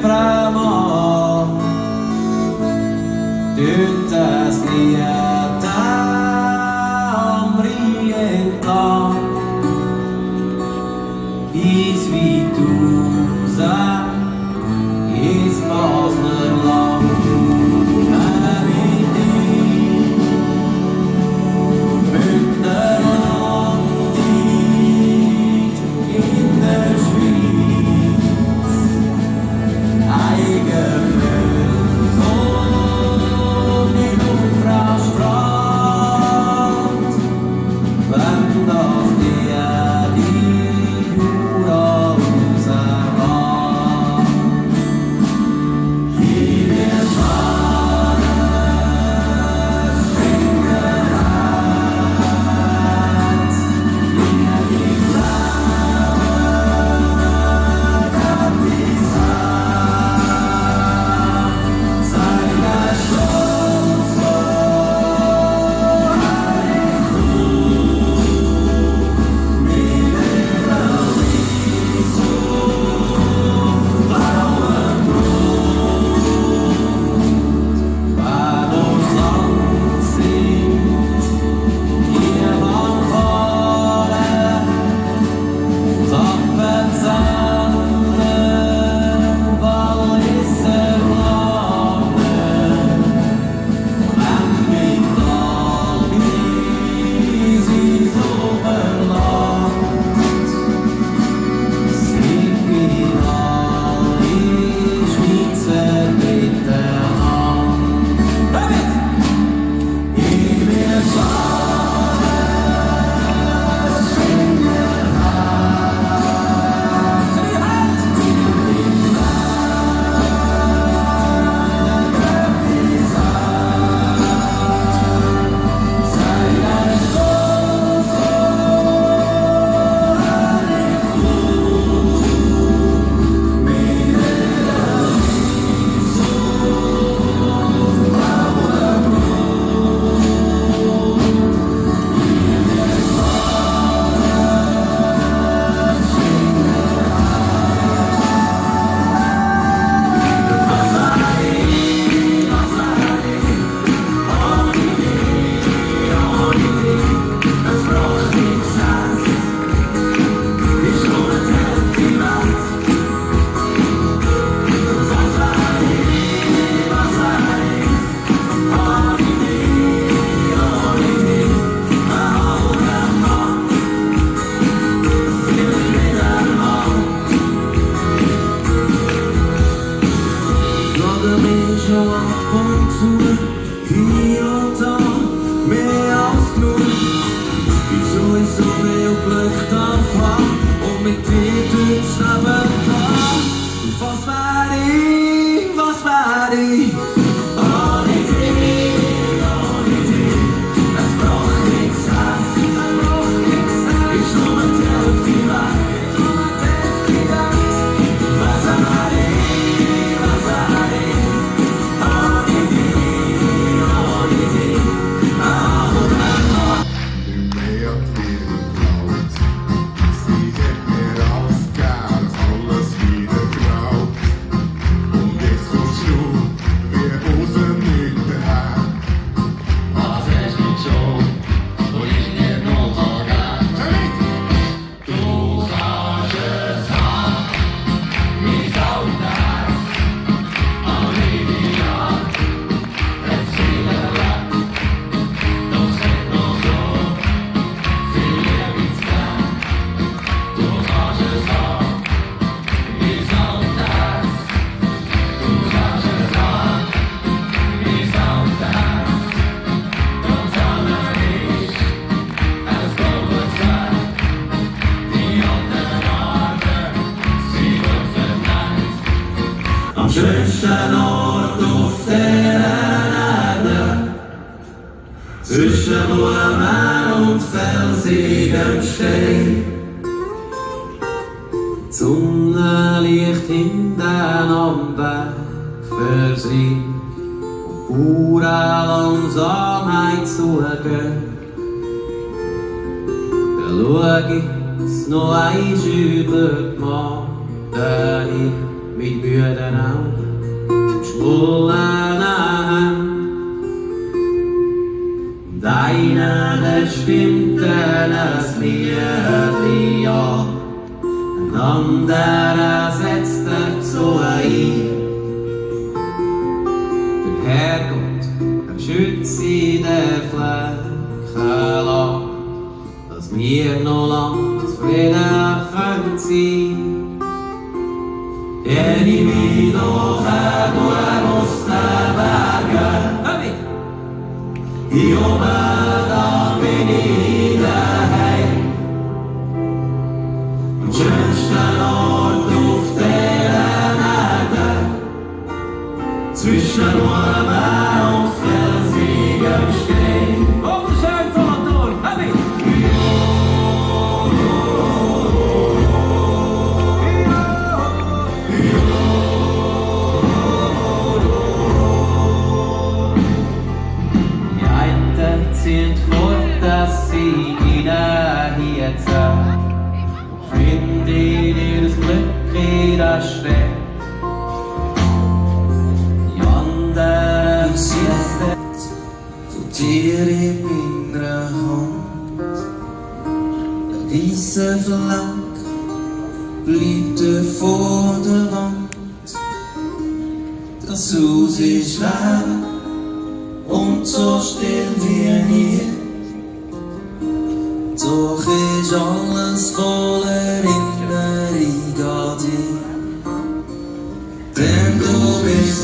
vraiment toute das lieta omrienta is wie du sein is Basler lang schönsten Ort auf der Erde. Zwischen Blumen und felsigem Stein. Die Sonne liegt hinten am Weg versiegt und pure Langsamkeit zugehen. Da schau ich noch eins über die Mann, den ich mit müden Augen, schwollene Hände. Und einer, der stimmt ein Liedli an, ein anderer setzt dazu ein. Der Herrgott, er schützt in den Fleckenland, dass wir noch lang zufrieden können sein. Jeni wie noch ein aus den Bergen, hier oben, da bin ich daheim. Am schönsten Ort auf der Erde, zwischen Ormen und felsigem Stein. Wunderschön, Solothurn, Hebi! Die einen ziehen fort, dass sie ihnen hier zählen, finden ihr Glück in der Stadt. Von dir in meiner Hand, der weisse Fleck bleibt vor der Wand. Das Haus ist leer und so still wie nie, doch ist alles voller Erinnerung an dich. Denn du bist